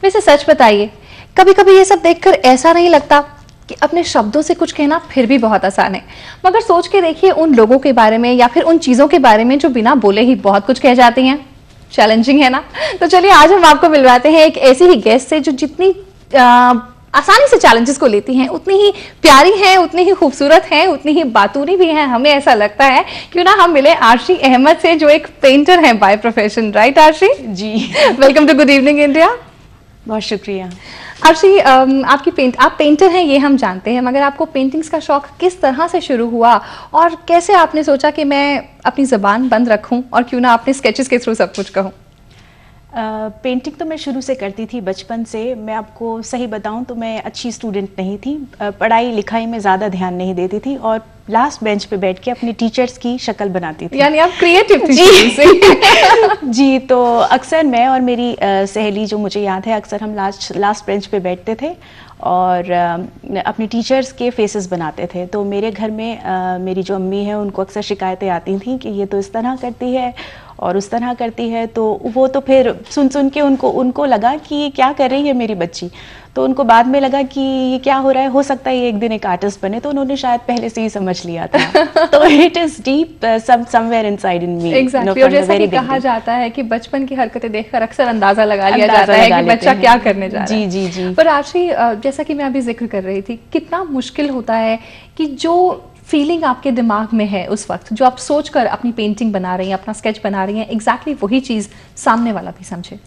वैसे सच बताइए, कभी कभी ये सब देखकर ऐसा नहीं लगता कि अपने शब्दों से कुछ कहना फिर भी बहुत आसान है, मगर सोच के देखिए उन लोगों के बारे में या फिर उन चीजों के बारे में जो बिना बोले ही बहुत कुछ कह जाती हैं। चैलेंजिंग है ना? तो चलिए आज हम आपको मिलवाते हैं एक ऐसी ही गेस्ट से जो जितनी आसानी से चैलेंजेस को लेती हैं, उतनी ही प्यारी हैं, उतनी ही खूबसूरत हैं, उतनी ही बातूनी भी हैं। हमें ऐसा लगता है क्यों ना हम मिले आरशी अहमद से, जो एक पेंटर हैं by profession. Right Aarshi ji. Welcome to good evening India. बहुत शुक्रिया। आरशी, आप पेंटर हैं ये हम जानते हैं, मगर आपको पेंटिंग्स का शौक किस तरह से शुरू हुआ और कैसे आपने सोचा कि मैं अपनी ज़बान बंद रखूं और क्यों ना अपने स्केचेस के थ्रू सब कुछ कहूं? पेंटिंग तो मैं शुरू से करती थी, बचपन से। मैं आपको सही बताऊं तो मैं अच्छी स्टूडेंट नहीं थी, पढ़ाई लिखाई में ज़्यादा ध्यान नहीं देती थी और लास्ट बेंच पे बैठ के अपने टीचर्स की शक्ल बनाती थी। यानी आप क्रिएटिव थी। जी। जी, तो अक्सर मैं और मेरी सहेली, जो मुझे याद है, अक्सर हम लास्ट बेंच पे बैठते थे और अपने टीचर्स के फेसेस बनाते थे। तो मेरे घर में मेरी जो अम्मी है उनको अक्सर शिकायतें आती थी कि ये तो इस तरह करती है और उस तरह करती है। तो वो तो फिर सुन के उनको लगा कि ये क्या कर रही है मेरी बच्ची। तो उनको बाद में लगा कि ये क्या हो रहा है, हो सकता है ये एक दिन एक आर्टिस्ट बने। तो उन्होंने शायद पहले से ही समझ लिया था। तो it is deep somewhere inside in me. Exactly. और जैसा कि कहा जाता है कि बचपन की हरकतें देखकर अक्सर अंदाजा लगा लिया जाता है कि बच्चा क्या करने जा रहा है। जी जी जी। पर आरशी, जैसा कि मैं अभी जिक्र कर रही थी, कितना मुश्किल होता है कि जो फीलिंग आपके दिमाग में है उस वक्त, जो आप सोचकर अपनी पेंटिंग बना रही हैं, अपना स्केच बना रही हैं, एग्जैक्टली वही चीज़ सामने वाला भी समझे।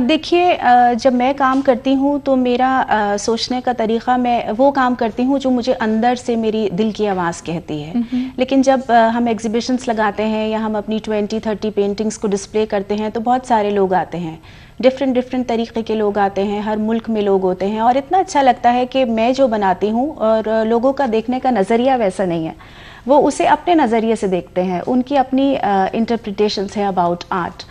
देखिए, जब मैं काम करती हूँ तो मेरा सोचने का तरीक़ा, मैं वो काम करती हूँ जो मुझे अंदर से मेरी दिल की आवाज़ कहती है। लेकिन जब हम एग्जीबिशंस लगाते हैं या हम अपनी 20-30 पेंटिंग्स को डिस्प्ले करते हैं तो बहुत सारे लोग आते हैं, डिफरेंट तरीक़े के लोग आते हैं, हर मुल्क में लोग होते हैं। और इतना अच्छा लगता है कि मैं जो बनाती हूँ और लोगों का देखने का नज़रिया वैसा नहीं है, वो उसे अपने नज़रिए से देखते हैं, उनकी अपनी इंटरप्रिटेशंस है अबाउट आर्ट।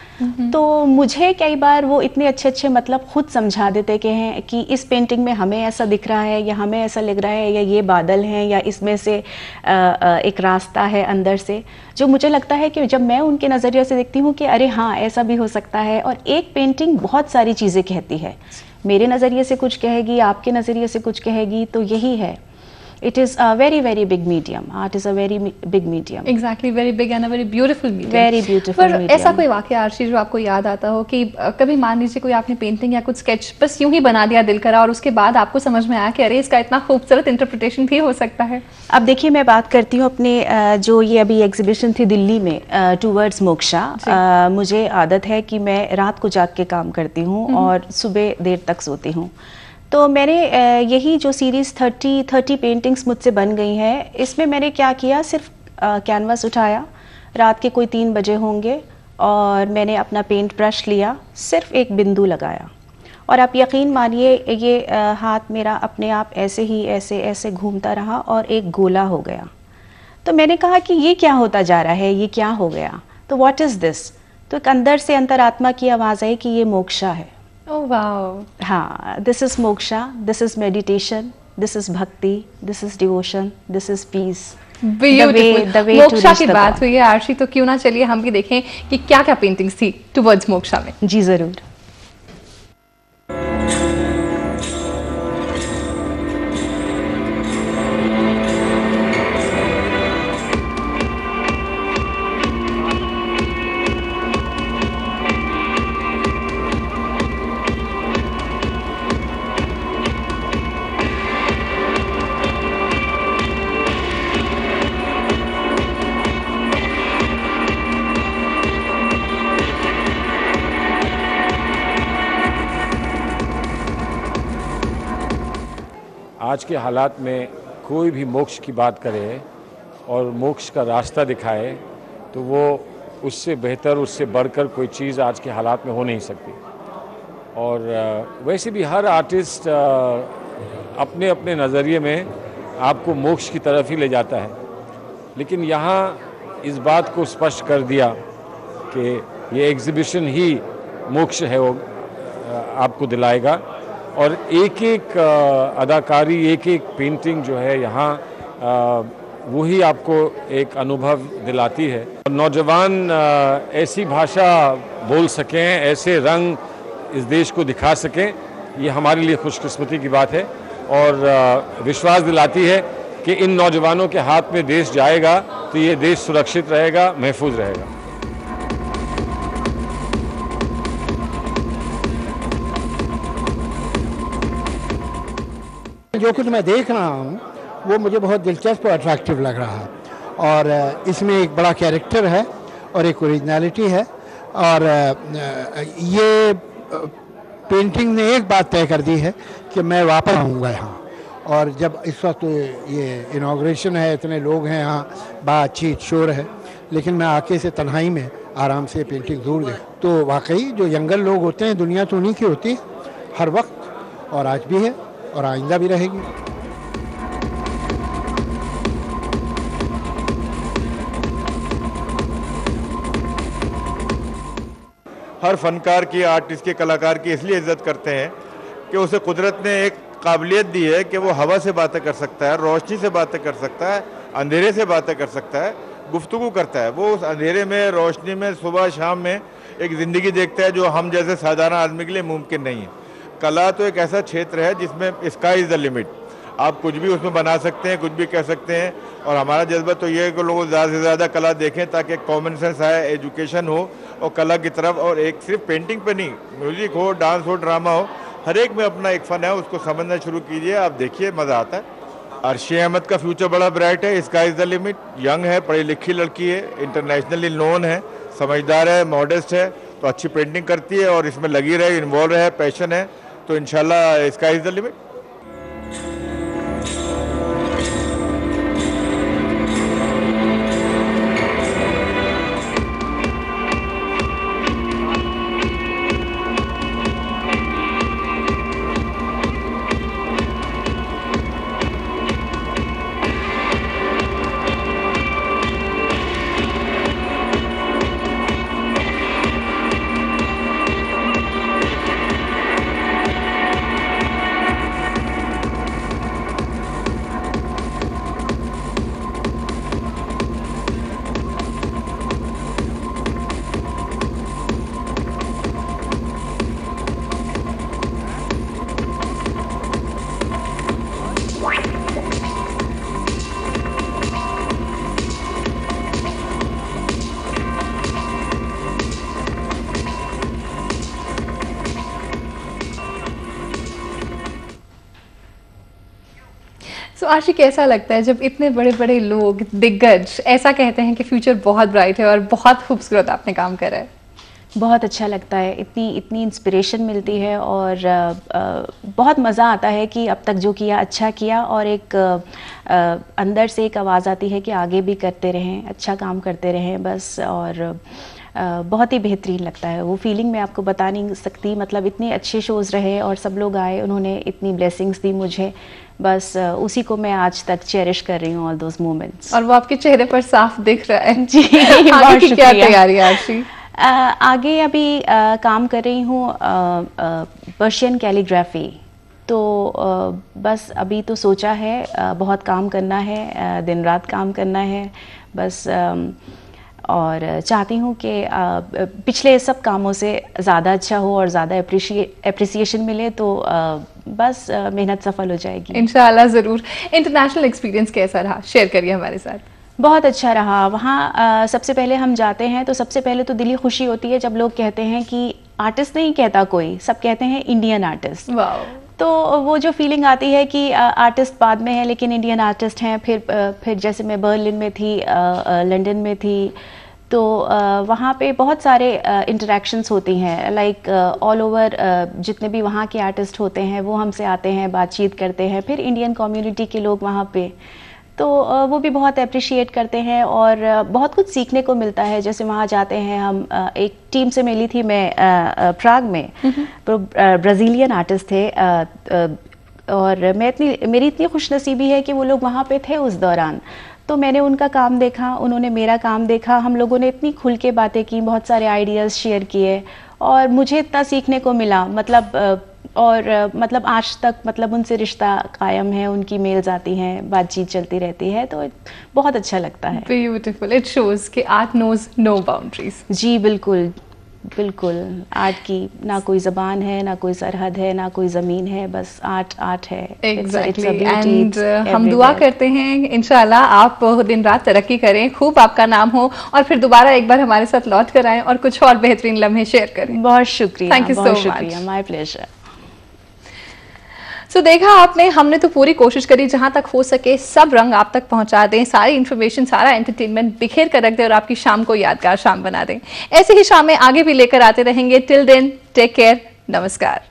तो मुझे कई बार वो इतने अच्छे मतलब खुद समझा देते कि हैं कि इस पेंटिंग में हमें ऐसा दिख रहा है या हमें ऐसा लग रहा है या ये बादल हैं या इसमें से एक रास्ता है अंदर से, जो मुझे लगता है कि जब मैं उनके नज़रिए से देखती हूँ कि अरे हाँ ऐसा भी हो सकता है। और एक पेंटिंग बहुत सारी चीज़ें कहती है, मेरे नज़रिए से कुछ कहेगी, आपके नज़रिए से कुछ कहेगी। तो यही है, it is a very big medium. Art is a very big medium. Exactly, very big and a very beautiful medium. Very beautiful पर medium. ऐसा कोई वाकया आरशी जो आपको याद आता हो कि कभी मान लीजिए कोई आपने पेंटिंग या कुछ स्केच बस यूं ही बना दिया दिल करा और उसके बाद आपको समझ में आया कि अरे इसका इतना खूबसूरत इंटरप्रिटेशन भी हो सकता है? अब देखिए, मैं बात करती हूँ अपने जो ये अभी एग्जीबिशन थी दिल्ली में, टूवर्ड्स मोक्षा। मुझे आदत है कि मैं रात को जाग के काम करती हूँ और सुबह देर तक सोती हूँ। तो मैंने यही जो सीरीज़ 30 पेंटिंग्स मुझसे बन गई हैं, इसमें मैंने क्या किया, सिर्फ कैनवास उठाया, रात के कोई 3 बजे होंगे, और मैंने अपना पेंट ब्रश लिया, सिर्फ एक बिंदु लगाया और आप यकीन मानिए ये हाथ मेरा अपने आप ऐसे ही ऐसे घूमता रहा और एक गोला हो गया। तो मैंने कहा कि ये क्या होता जा रहा है, ये क्या हो गया, तो व्हाट इज़ दिस। तो एक अंदर से अंतरात्मा की आवाज़ आई कि ये मोक्षा है। Oh wow. हाँ, this is moksha, this is meditation, this is bhakti, this is devotion, this is peace. The way moksha की बात हुई है आरशी, तो क्यों ना चलिए हम भी देखें कि क्या क्या पेंटिंग्स थी टुवर्ड्स मोक्षा में। जी ज़रूर। आज के हालात में कोई भी मोक्ष की बात करे और मोक्ष का रास्ता दिखाए तो वो उससे बेहतर, उससे बढ़कर कोई चीज़ आज के हालात में हो नहीं सकती। और वैसे भी हर आर्टिस्ट अपने अपने नज़रिए में आपको मोक्ष की तरफ ही ले जाता है, लेकिन यहाँ इस बात को स्पष्ट कर दिया कि ये एग्ज़िबिशन ही मोक्ष है, वो आपको दिलाएगा। और एक एक अदाकारी, एक एक पेंटिंग जो है यहाँ वही आपको एक अनुभव दिलाती है। नौजवान ऐसी भाषा बोल सकें, ऐसे रंग इस देश को दिखा सकें, ये हमारे लिए खुशकिस्मती की बात है और विश्वास दिलाती है कि इन नौजवानों के हाथ में देश जाएगा तो ये देश सुरक्षित रहेगा, महफूज रहेगा। जो कुछ मैं देख रहा हूँ वो मुझे बहुत दिलचस्प और अट्रैक्टिव लग रहा है और इसमें एक बड़ा कैरेक्टर है और एक ओरिजिनलिटी है और ये पेंटिंग ने एक बात तय कर दी है कि मैं वापस आऊँगा यहाँ। और जब इस वक्त ये इनॉग्रेशन है, इतने लोग हैं यहाँ, बातचीत शोर है, लेकिन मैं आके से तन्हाई में आराम से पेंटिंग ज़रूर देख। तो वाकई जो यंगर लोग होते हैं, दुनिया तो उन्हीं की होती है हर वक्त, और आज भी है और आइंदा भी रहेगी। हर फनकार की, आर्टिस्ट की, कलाकार की इसलिए इज्जत करते हैं कि उसे कुदरत ने एक काबिलियत दी है कि वो हवा से बातें कर सकता है, रोशनी से बातें कर सकता है, अंधेरे से बातें कर सकता है, गुफ्तगू करता है। वो उस अंधेरे में, रोशनी में, सुबह शाम में एक ज़िंदगी देखता है जो हम जैसे साधारण आदमी के लिए मुमकिन नहीं है। कला तो एक ऐसा क्षेत्र है जिसमें स्काई इज़ द लिमिट, आप कुछ भी उसमें बना सकते हैं, कुछ भी कह सकते हैं। और हमारा जज्बा तो ये है कि लोग ज़्यादा से ज़्यादा कला देखें ताकि कॉमन सेंस आए, एजुकेशन हो और कला की तरफ, और एक सिर्फ पेंटिंग पे नहीं, म्यूज़िक हो, डांस हो, ड्रामा हो, हर एक में अपना एक फ़न है, उसको समझना शुरू कीजिए, आप देखिए मज़ा आता है। अर्शी अहमद का फ्यूचर बड़ा ब्राइट है, sky is the limit. Young है, पढ़ी लिखी लड़की है, इंटरनेशनली नोन है, समझदार है, मॉडेस्ट है, तो अच्छी पेंटिंग करती है और इसमें लगी रहे, इन्वॉल्व रहे, पैशन है, तो इंशाल्लाह स्काई इज़ द लिमिट। तो आशी, कैसा लगता है जब इतने बड़े बड़े लोग, दिग्गज ऐसा कहते हैं कि फ्यूचर बहुत ब्राइट है और बहुत खूबसूरत आपने काम करा है? बहुत अच्छा लगता है, इतनी इंस्पिरेशन मिलती है और बहुत मज़ा आता है कि अब तक जो किया अच्छा किया, और एक अंदर से एक आवाज़ आती है कि आगे भी करते रहें, अच्छा काम करते रहें बस। और बहुत ही बेहतरीन लगता है वो फीलिंग, मैं आपको बता नहीं सकती। मतलब इतने अच्छे शोज़ रहे और सब लोग आए, उन्होंने इतनी ब्लेसिंग्स दी मुझे, बस उसी को मैं आज तक चेरिश कर रही हूँ, ऑल दोज मोमेंट्स। और वो आपके चेहरे पर साफ दिख रहा है। जी आगे की क्या तैयारी है आशी? आगे अभी काम कर रही हूँ पर्शियन कैलीग्राफी, तो बस अभी तो सोचा है बहुत काम करना है, दिन रात काम करना है बस। और चाहती हूँ कि पिछले सब कामों से ज़्यादा अच्छा हो और ज़्यादा एप्रिसिएशन मिले, तो बस मेहनत सफल हो जाएगी इंशाल्लाह। ज़रूर। इंटरनेशनल एक्सपीरियंस कैसा रहा, शेयर करिए हमारे साथ। बहुत अच्छा रहा। वहाँ सबसे पहले हम जाते हैं तो सबसे पहले तो दिली खुशी होती है जब लोग कहते हैं कि आर्टिस्ट नहीं कहता कोई, सब कहते हैं इंडियन आर्टिस्ट। वाह। तो वो जो फीलिंग आती है कि आर्टिस्ट बाद में है लेकिन इंडियन आर्टिस्ट हैं। फिर जैसे मैं बर्लिन में थी, लंदन में थी, तो वहाँ पे बहुत सारे इंटरेक्शंस होती हैं, लाइक ऑल ओवर जितने भी वहाँ के आर्टिस्ट होते हैं वो हमसे आते हैं, बातचीत करते हैं। फिर इंडियन कम्युनिटी के लोग वहाँ पे, तो वो भी बहुत अप्रिशिएट करते हैं और बहुत कुछ सीखने को मिलता है। जैसे वहाँ जाते हैं हम, एक टीम से मिली थी मैं प्राग में, तो ब्राज़ीलियन आर्टिस्ट थे, और मेरी इतनी खुशनसीबी है कि वो लोग वहाँ पे थे उस दौरान। तो मैंने उनका काम देखा, उन्होंने मेरा काम देखा, हम लोगों ने इतनी खुल के बातें की, बहुत सारे आइडियाज़ शेयर किए और मुझे इतना सीखने को मिला। मतलब आज तक मतलब उनसे रिश्ता कायम है, उनकी मेल्स आती हैं, बातचीत चलती रहती है, तो बहुत अच्छा लगता है। ब्यूटीफुल, इट शोज कि आर्ट नोज नो बाउंड्रीज। जी बिल्कुल। बिल्कुल, आर्ट की ना कोई ज़बान है, ना कोई सरहद है, ना कोई ज़मीन है, बस आर्ट आर्ट है। एग्जैक्टली एंड हम दुआ करते हैं इंशाल्लाह आप दिन रात तरक्की करें, खूब आपका नाम हो और फिर दोबारा एक बार हमारे साथ लौट कर आएं और कुछ और बेहतरीन लम्हे शेयर करें। बहुत शुक्रिया, thank you so much, my pleasure. So देखा आपने, हमने तो पूरी कोशिश करी जहां तक हो सके सब रंग आप तक पहुंचा दें, सारी इन्फॉर्मेशन, सारा एंटरटेनमेंट बिखेर कर रख दें और आपकी शाम को यादगार शाम बना दें। ऐसी ही शामें आगे भी लेकर आते रहेंगे। टिल देन टेक केयर, नमस्कार।